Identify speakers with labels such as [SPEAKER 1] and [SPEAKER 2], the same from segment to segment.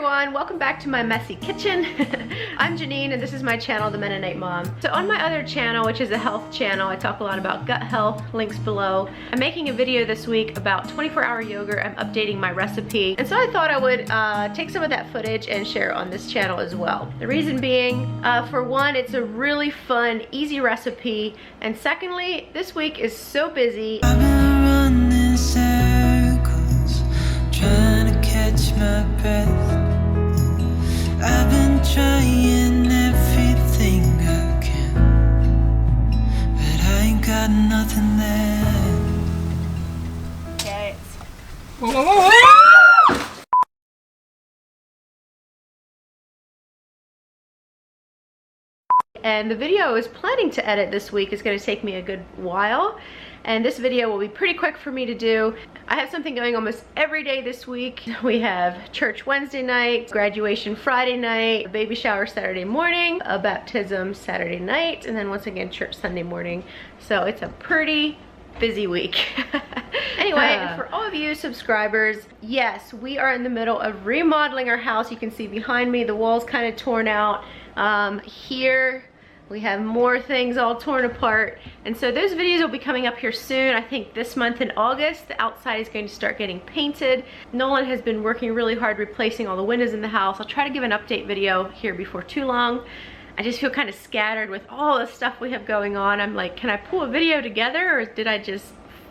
[SPEAKER 1] everyone, welcome back to my messy kitchen. I'm Janine and this is my channel, The Mennonite Mom. So on my other channel, which is a health channel, I talk a lot about gut health, links below. I'm making a video this week about 24-hour yogurt. I'm updating my recipe. And so I thought I would take some of that footage and share it on this channel as well. The reason being, for one, it's a really fun, easy recipe. And secondly, this week is so busy.
[SPEAKER 2] I've been running circles, trying to catch my breath. I've been trying everything I can, but I ain't got nothing left.
[SPEAKER 1] Okay. And the video I was planning to edit this week is going to take me a good while, and this video will be pretty quick for me to do. I have something going almost every day this week. We have church Wednesday night, graduation Friday night, a baby shower Saturday morning, a baptism Saturday night, and then once again church Sunday morning. So it's a pretty busy week. Anyway, for all of you subscribers, yes, we are in the middle of remodeling our house. You can see behind me the wall's kind of torn out. Here we have more things all torn apart, and so those videos will be coming up here soon. I think this month in August the outside is going to start getting painted. Nolan has been working really hard replacing all the windows in the house. I'll try to give an update video here before too long. I just feel kind of scattered with all the stuff we have going on. I'm like, can I pull a video together, or did I just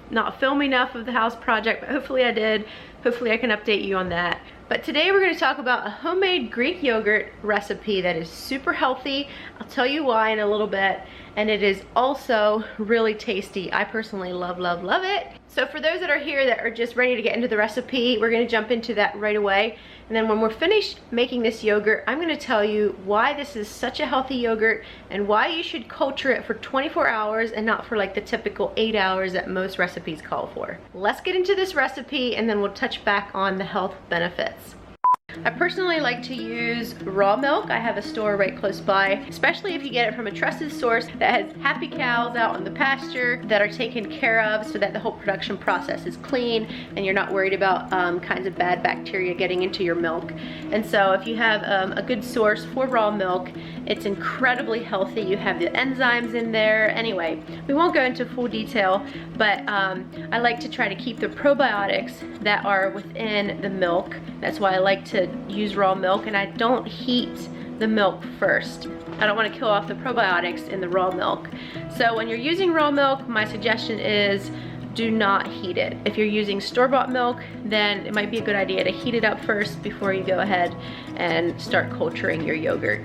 [SPEAKER 1] not film enough of the house project? But hopefully I did. Hopefully I can update you on that. But today we're going to talk about a homemade Greek yogurt recipe that is super healthy. I'll tell you why in a little bit. And it is also really tasty. I personally love, love, love it. So for those that are here that are just ready to get into the recipe, we're going to jump into that right away. And then when we're finished making this yogurt, I'm going to tell you why this is such a healthy yogurt and why you should culture it for 24 hours and not for like the typical 8 hours that most recipes call for. Let's get into this recipe and then we'll touch back on the health benefits. I personally like to use raw milk. I have a store right close by, especially if you get it from a trusted source that has happy cows out on the pasture that are taken care of so that the whole production process is clean and you're not worried about kinds of bad bacteria getting into your milk. And so if you have a good source for raw milk, it's incredibly healthy. You have the enzymes in there. Anyway, we won't go into full detail, but I like to try to keep the probiotics that are within the milk. That's why I like to use raw milk, and I don't heat the milk first. I don't want to kill off the probiotics in the raw milk. So when you're using raw milk, my suggestion is do not heat it. If you're using store-bought milk, then it might be a good idea to heat it up first before you go ahead and start culturing your yogurt.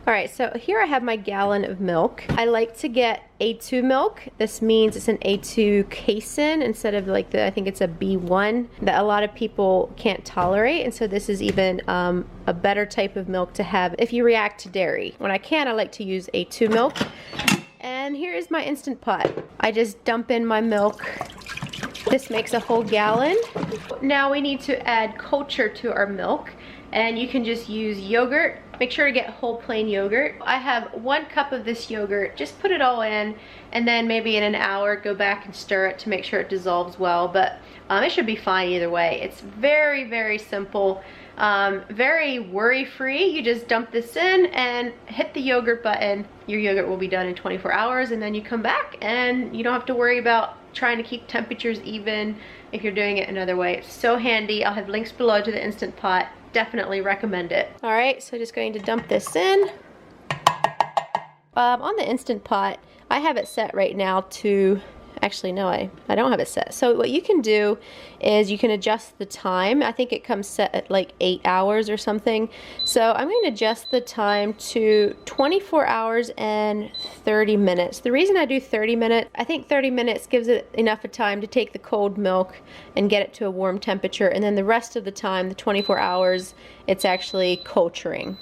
[SPEAKER 1] All right, so here I have my gallon of milk. I like to get A2 milk. This means it's an A2 casein instead of like I think it's a B1 that a lot of people can't tolerate. And so this is even a better type of milk to have if you react to dairy. When I can, I like to use A2 milk. And here is my Instant Pot. I just dump in my milk. This makes a whole gallon. Now we need to add culture to our milk. And you can just use yogurt. Make sure to get whole plain yogurt. I have 1 cup of this yogurt. Just put it all in, and then maybe in an hour go back and stir it to make sure it dissolves well. But it should be fine either way. It's very, very simple, very worry-free. You just dump this in and hit the yogurt button. Your yogurt will be done in 24 hours, and then you come back and you don't have to worry about trying to keep temperatures even if you're doing it another way. It's so handy. I'll have links below to the Instant Pot. Definitely recommend it. All right, so just going to dump this in. On the Instant Pot, I have it set right now to, actually no, I don't have it set. So what you can do is you can adjust the time. I think it comes set at like 8 hours or something. So I'm going to adjust the time to 24 hours and 30 minutes. The reason I do 30 minutes, I think 30 minutes gives it enough of time to take the cold milk and get it to a warm temperature. And then the rest of the time, the 24 hours, it's actually culturing.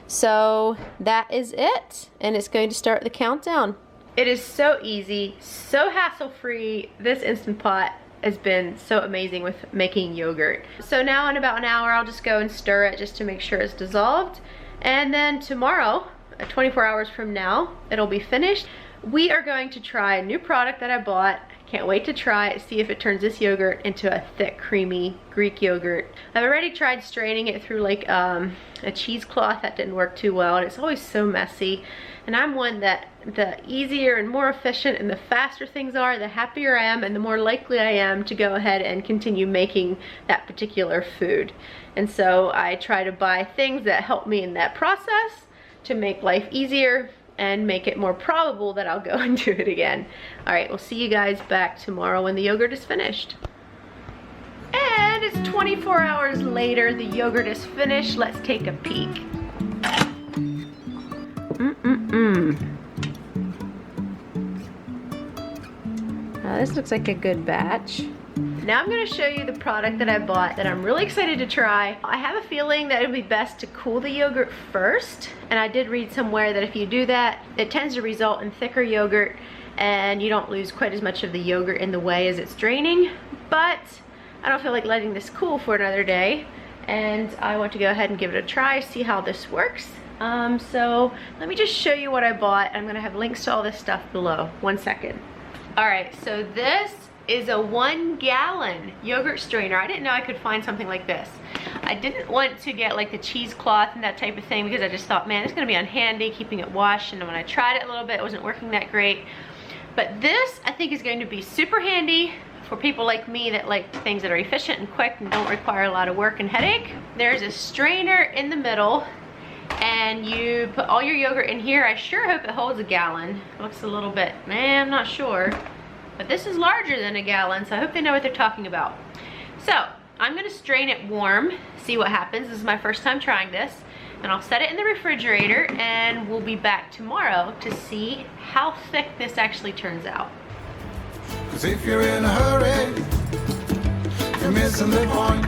[SPEAKER 1] So that is it, and it's going to start the countdown. It is so easy, so hassle-free. This Instant Pot has been so amazing with making yogurt. So now in about an hour, I'll just go and stir it just to make sure it's dissolved. And then tomorrow, 24 hours from now, it'll be finished. We are going to try a new product that I bought. Can't wait to try it, see if it turns this yogurt into a thick, creamy Greek yogurt. I've already tried straining it through like a cheesecloth. That didn't work too well, and it's always so messy. And I'm one that the easier and more efficient and the faster things are, the happier I am and the more likely I am to go ahead and continue making that particular food. And so I try to buy things that help me in that process to make life easier and make it more probable that I'll go and do it again. All right, we'll see you guys back tomorrow when the yogurt is finished. And it's 24 hours later, the yogurt is finished. Let's take a peek. Now this looks like a good batch. Now I'm going to show you the product that I bought that I'm really excited to try. I have a feeling that it would be best to cool the yogurt first, and I did read somewhere that if you do that, it tends to result in thicker yogurt and you don't lose quite as much of the yogurt in the whey as it's draining. But I don't feel like letting this cool for another day, and I want to go ahead and give it a try, see how this works. So let me just show you what I bought. I'm going to have links to all this stuff below. 1 second. All right, so this is a 1 gallon yogurt strainer. I didn't know I could find something like this. I didn't want to get like the cheesecloth and that type of thing because I just thought, man, it's gonna be unhandy keeping it washed, and when I tried it a little bit, it wasn't working that great. But this, I think, is going to be super handy for people like me that like things that are efficient and quick and don't require a lot of work and headache. There's a strainer in the middle, and you put all your yogurt in here. I sure hope it holds a gallon. It looks a little bit, man, I'm not sure. But this is larger than a gallon, so I hope they know what they're talking about. So I'm gonna strain it warm, see what happens. This is my first time trying this. And I'll set it in the refrigerator, and we'll be back tomorrow to see how thick this actually turns out.
[SPEAKER 2] 'Cause if you're in a hurry, you're missing the point.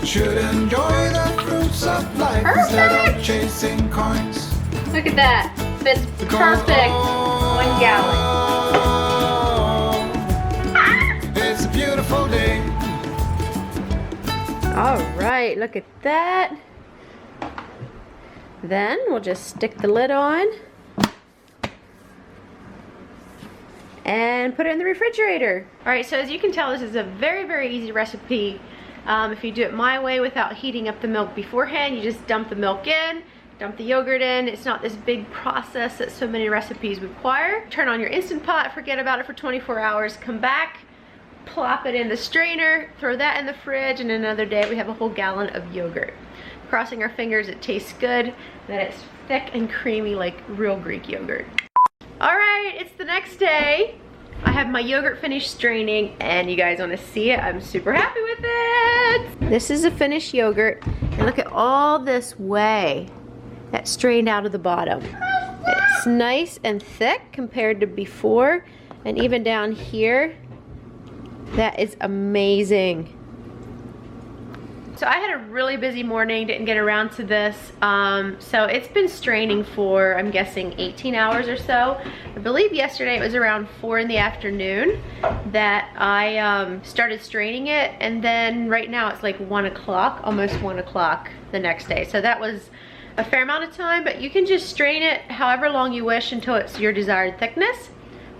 [SPEAKER 2] You should enjoy the fruits of life instead of chasing coins.
[SPEAKER 1] Look at that, fits perfect. 1 gallon.
[SPEAKER 2] It's a beautiful day.
[SPEAKER 1] All right, look at that. Then we'll just stick the lid on and put it in the refrigerator. All right, so as you can tell, this is a very, very easy recipe. If you do it my way without heating up the milk beforehand, you just dump the milk in, dump the yogurt in. It's not this big process that so many recipes require. Turn on your Instant Pot, forget about it for 24 hours, come back, plop it in the strainer, throw that in the fridge, and another day we have a whole gallon of yogurt. Crossing our fingers it tastes good, that it's thick and creamy like real Greek yogurt. All right, it's the next day. I have my yogurt finished straining, and you guys want to see it? I'm super happy with it. This is a finished yogurt, and look at all this whey that strained out of the bottom. It's nice and thick compared to before, and even down here, that is amazing. So I had a really busy morning, didn't get around to this. So it's been straining for, I'm guessing, 18 hours or so. I believe yesterday it was around 4 in the afternoon that I started straining it, and then right now it's like 1 o'clock, almost 1 o'clock the next day. So that was a fair amount of time, but you can just strain it however long you wish until it's your desired thickness.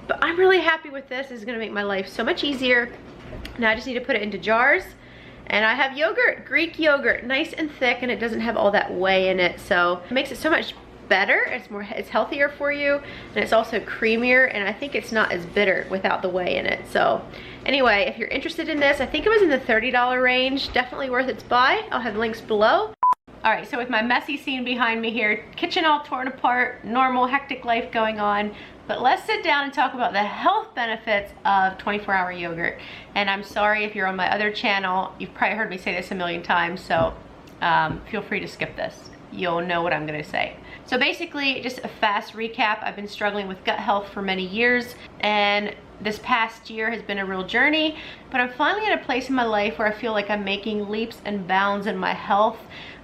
[SPEAKER 1] But I'm really happy with this. It's gonna make my life so much easier. Now I just need to put it into jars. And I have yogurt, Greek yogurt, nice and thick, and it doesn't have all that whey in it. So it makes it so much better. It's healthier for you, and it's also creamier, and I think it's not as bitter without the whey in it. So anyway, if you're interested in this, I think it was in the $30 range. Definitely worth its buy. I'll have links below. All right, so with my messy scene behind me here, kitchen all torn apart, normal hectic life going on, but let's sit down and talk about the health benefits of 24-hour yogurt. And I'm sorry if you're on my other channel, you've probably heard me say this a million times, so feel free to skip this. You'll know what I'm gonna say. So basically, just a fast recap, I've been struggling with gut health for many years, and this past year has been a real journey, but I'm finally at a place in my life where I feel like I'm making leaps and bounds in my health,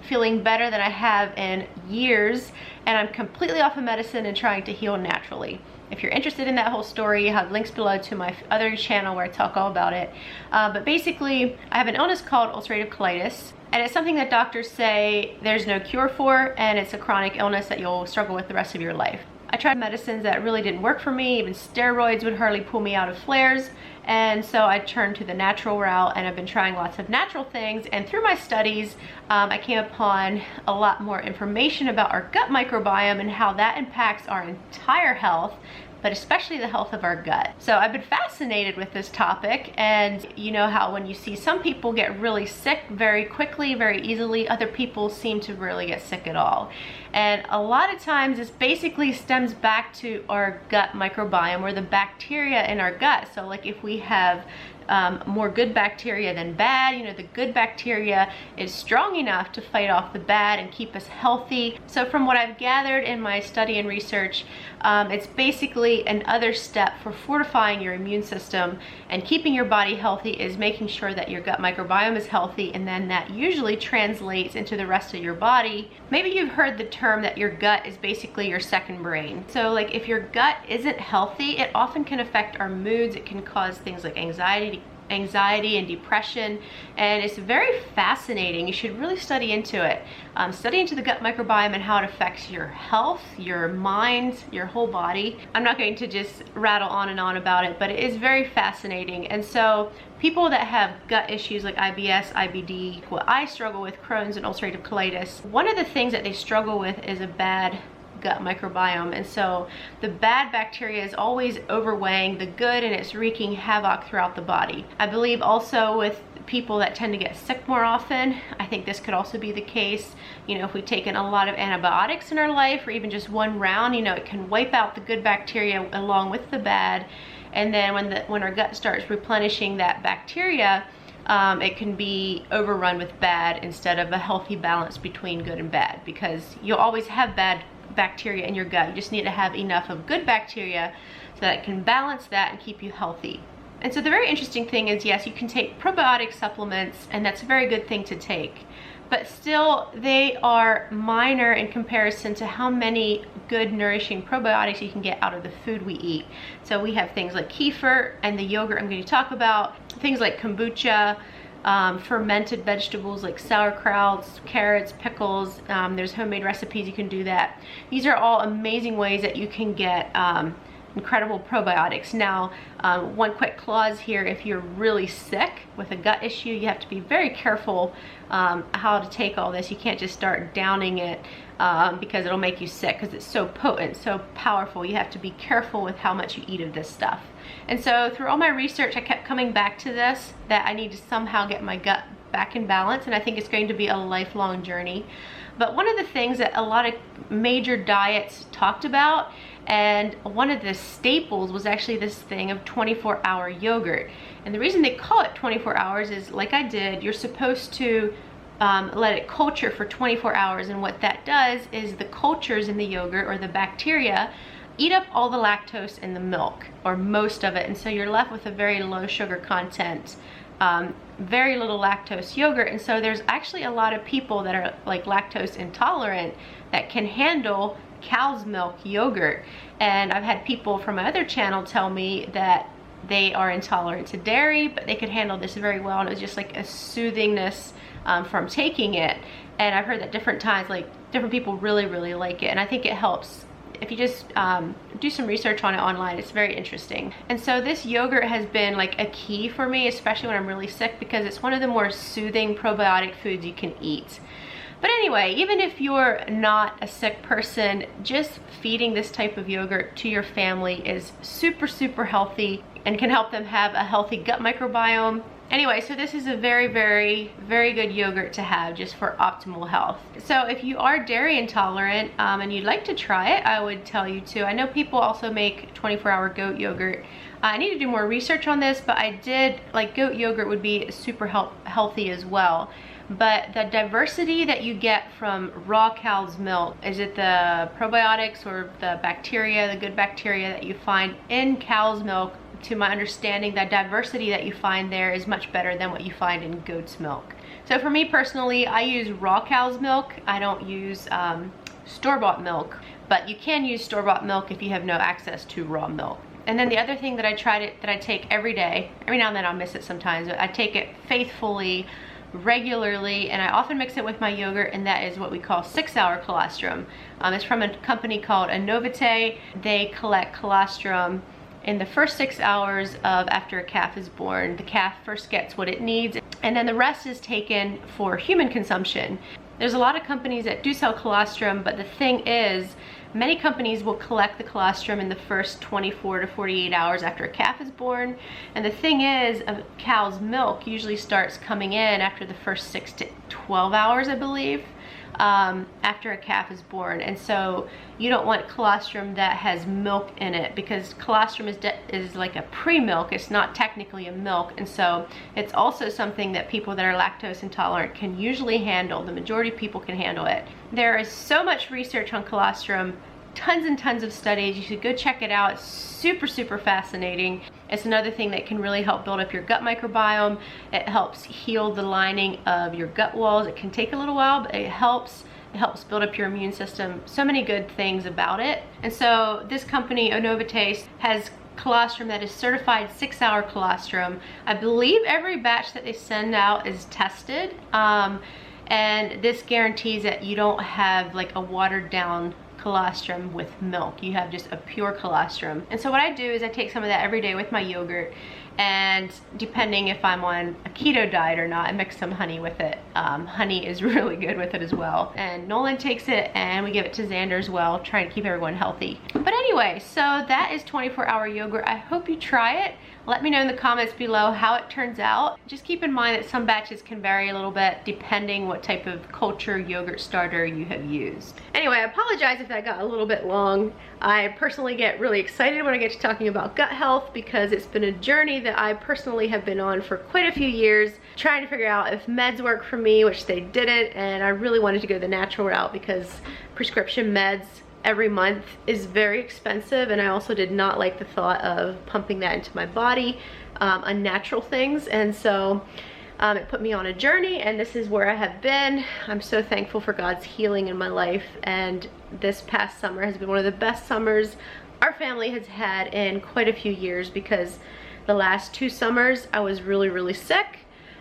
[SPEAKER 1] feeling better than I have in years, and I'm completely off of medicine and trying to heal naturally. If you're interested in that whole story, I have links below to my other channel where I talk all about it. But basically, I have an illness called ulcerative colitis, and it's something that doctors say there's no cure for, and it's a chronic illness that you'll struggle with the rest of your life. I tried medicines that really didn't work for me. Even steroids would hardly pull me out of flares. And so I turned to the natural route, and I've been trying lots of natural things. And through my studies, I came upon a lot more information about our gut microbiome and how that impacts our entire health, but especially the health of our gut. So I've been fascinated with this topic, and you know how when you see some people get really sick very quickly, very easily, other people seem to really get sick at all. And a lot of times this basically stems back to our gut microbiome, or the bacteria in our gut. So like if we have more good bacteria than bad, you know, the good bacteria is strong enough to fight off the bad and keep us healthy. So from what I've gathered in my study and research, it's basically another step for fortifying your immune system and keeping your body healthy is making sure that your gut microbiome is healthy, and then that usually translates into the rest of your body. Maybe you've heard the term that your gut is basically your second brain. So like if your gut isn't healthy, it often can affect our moods. It can cause things like anxiety and depression, and it's very fascinating. You should really study into it. Study into the gut microbiome and how it affects your health, your mind, your whole body. I'm not going to just rattle on and on about it, but it is very fascinating. And so people that have gut issues like IBS, IBD, what I struggle with, Crohn's and ulcerative colitis, one of the things that they struggle with is a bad gut microbiome. And so the bad bacteria is always overweighing the good, and it's wreaking havoc throughout the body. I believe also with people that tend to get sick more often, I think this could also be the case. You know, if we've taken a lot of antibiotics in our life, or even just one round, you know, it can wipe out the good bacteria along with the bad. And then when our gut starts replenishing that bacteria, it can be overrun with bad instead of a healthy balance between good and bad, because you'll always have bad bacteria in your gut. You just need to have enough of good bacteria so that it can balance that and keep you healthy. And so the very interesting thing is, yes, you can take probiotic supplements, and that's a very good thing to take, but still they are minor in comparison to how many good nourishing probiotics you can get out of the food we eat. So we have things like kefir and the yogurt I'm going to talk about, things like kombucha, fermented vegetables like sauerkrauts, carrots, pickles. There's homemade recipes you can do that. These are all amazing ways that you can get incredible probiotics. Now, one quick clause here: if you're really sick with a gut issue, you have to be very careful how to take all this. You can't just start downing it because it'll make you sick, because it's so potent, so powerful. You have to be careful with how much you eat of this stuff. And so through all my research, I kept coming back to this, that I need to somehow get my gut back in balance, and I think it's going to be a lifelong journey. But one of the things that a lot of major diets talked about, and one of the staples, was actually this thing of 24-hour yogurt. And the reason they call it 24 hours is, like I did, you're supposed to let it culture for 24 hours. And what that does is the cultures in the yogurt, or the bacteria, eat up all the lactose in the milk, or most of it. And so you're left with a very low sugar content, very little lactose yogurt. And so there's actually a lot of people that are like lactose intolerant that can handle cow's milk yogurt. And I've had people from my other channel tell me that they are intolerant to dairy, but they could handle this very well, and it was just like a soothingness from taking it. And I've heard that different times, like different people really like it, and I think it helps. If you just do some research on it online, it's very interesting. And so this yogurt has been like a key for me, especially when I'm really sick, because it's one of the more soothing probiotic foods you can eat. But anyway, even if you're not a sick person, just feeding this type of yogurt to your family is super healthy and can help them have a healthy gut microbiome. Anyway, so this is a very good yogurt to have just for optimal health. So if you are dairy intolerant and you'd like to try it, I would tell you to. I know people also make 24-hour goat yogurt. I need to do more research on this, but I did, like, goat yogurt would be super healthy as well. But the diversity that you get from raw cow's milk, is it the probiotics or the bacteria, the good bacteria that you find in cow's milk? To my understanding, the diversity that you find there is much better than what you find in goat's milk. So for me personally, I use raw cow's milk. I don't use store-bought milk, but you can use store-bought milk if you have no access to raw milk. And then the other thing that I take every day, every now and then I'll miss it sometimes, but I take it faithfully regularly, and I often mix it with my yogurt, and that is what we call 6-hour colostrum. It's from a company called Mennonite. They collect colostrum in the first 6 hours of after a calf is born. The calf first gets what it needs, and then the rest is taken for human consumption. There's a lot of companies that do sell colostrum, but the thing is, many companies will collect the colostrum in the first 24 to 48 hours after a calf is born. And the thing is, a cow's milk usually starts coming in after the first 6 to 12 hours, I believe, after a calf is born. And so you don't want colostrum that has milk in it, because colostrum is like a pre-milk. It's not technically a milk, and so it's also something that people that are lactose intolerant can usually handle. The majority of people can handle it. There is so much research on colostrum, tons and tons of studies. You should go check it out. It's super, super fascinating. It's another thing that can really help build up your gut microbiome. It helps heal the lining of your gut walls. It can take a little while, but it helps build up your immune system. So many good things about it. And so this company, Mennonite, has colostrum that is certified 6-hour colostrum. I believe every batch that they send out is tested. And this guarantees that you don't have like a watered down colostrum with milk. You have just a pure colostrum. And so what I do is I take some of that every day with my yogurt, and depending if I'm on a keto diet or not, I mix some honey with it. Honey is really good with it as well. And Nolan takes it, and we give it to Xander as well, trying to keep everyone healthy. But anyway, so that is 24-hour yogurt. I hope you try it. Let me know in the comments below how it turns out. Just keep in mind that some batches can vary a little bit depending what type of culture yogurt starter you have used. Anyway, I apologize if that got a little bit long. I personally get really excited when I get to talking about gut health, because it's been a journey that I personally have been on for quite a few years, trying to figure out if meds work for me, which they didn't, and I really wanted to go the natural route because prescription meds every month is very expensive, and I also did not like the thought of pumping that into my body, unnatural things. And so it put me on a journey, and this is where I have been. I'm so thankful for God's healing in my life, and this past summer has been one of the best summers our family has had in quite a few years, because the last 2 summers I was really, really sick.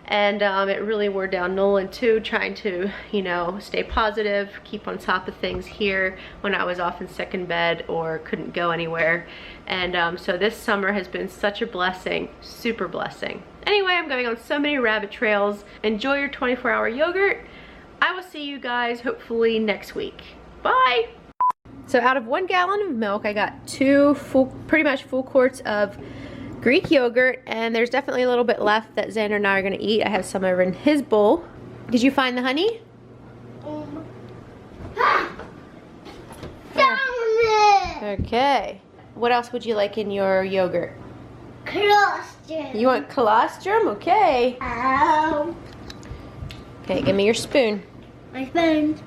[SPEAKER 1] And it really wore down Nolan too, trying to, you know, stay positive, keep on top of things here when I was often sick in bed or couldn't go anywhere. And so this summer has been such a blessing, super blessing. Anyway, I'm going on so many rabbit trails. Enjoy your 24-hour yogurt. I will see you guys hopefully next week. Bye! So out of 1 gallon of milk, I got 2 pretty much full quarts of Greek yogurt, and there's definitely a little bit left that Xander and I are gonna eat. I have some over in his bowl. Did you find the honey? Okay. What else would you like in your yogurt?
[SPEAKER 3] Colostrum.
[SPEAKER 1] You want colostrum? Okay. Okay, give me your spoon.
[SPEAKER 3] My spoon.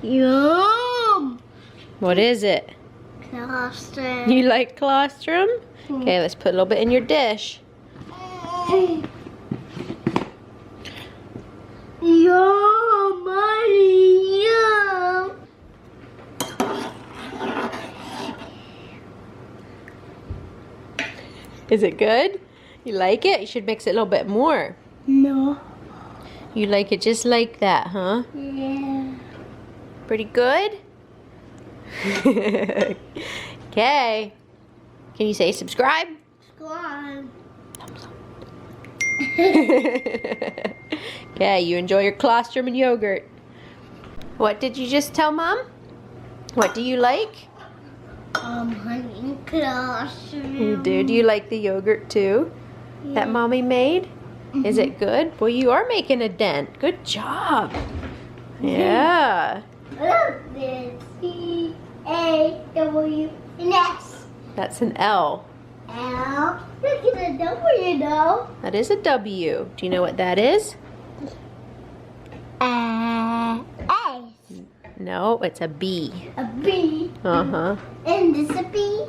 [SPEAKER 3] Yum.
[SPEAKER 1] What is it?
[SPEAKER 3] Colostrum.
[SPEAKER 1] You like colostrum? Okay, let's put a little bit in your dish.
[SPEAKER 3] Yum, mommy, yum.
[SPEAKER 1] Is it good? You like it? You should mix it a little bit more.
[SPEAKER 3] No.
[SPEAKER 1] You like it just like that, huh?
[SPEAKER 3] Yeah.
[SPEAKER 1] Pretty good? Okay. Can you say subscribe?
[SPEAKER 3] Subscribe.
[SPEAKER 1] Okay, you enjoy your colostrum and yogurt. What did you just tell Mom? What do you like?
[SPEAKER 3] Honey and colostrum.
[SPEAKER 1] You do? Do you like the yogurt too?
[SPEAKER 3] Yeah.
[SPEAKER 1] That Mommy made? Is it good? Well, you are making a dent. Good job. Yeah.
[SPEAKER 3] Look, there's C-A-W and S.
[SPEAKER 1] That's an L.
[SPEAKER 3] L. Look at the W, though.
[SPEAKER 1] That is a W. Do you know what that is?
[SPEAKER 3] A.
[SPEAKER 1] No, it's a B.
[SPEAKER 3] A B.
[SPEAKER 1] Uh-huh.
[SPEAKER 3] And this a B.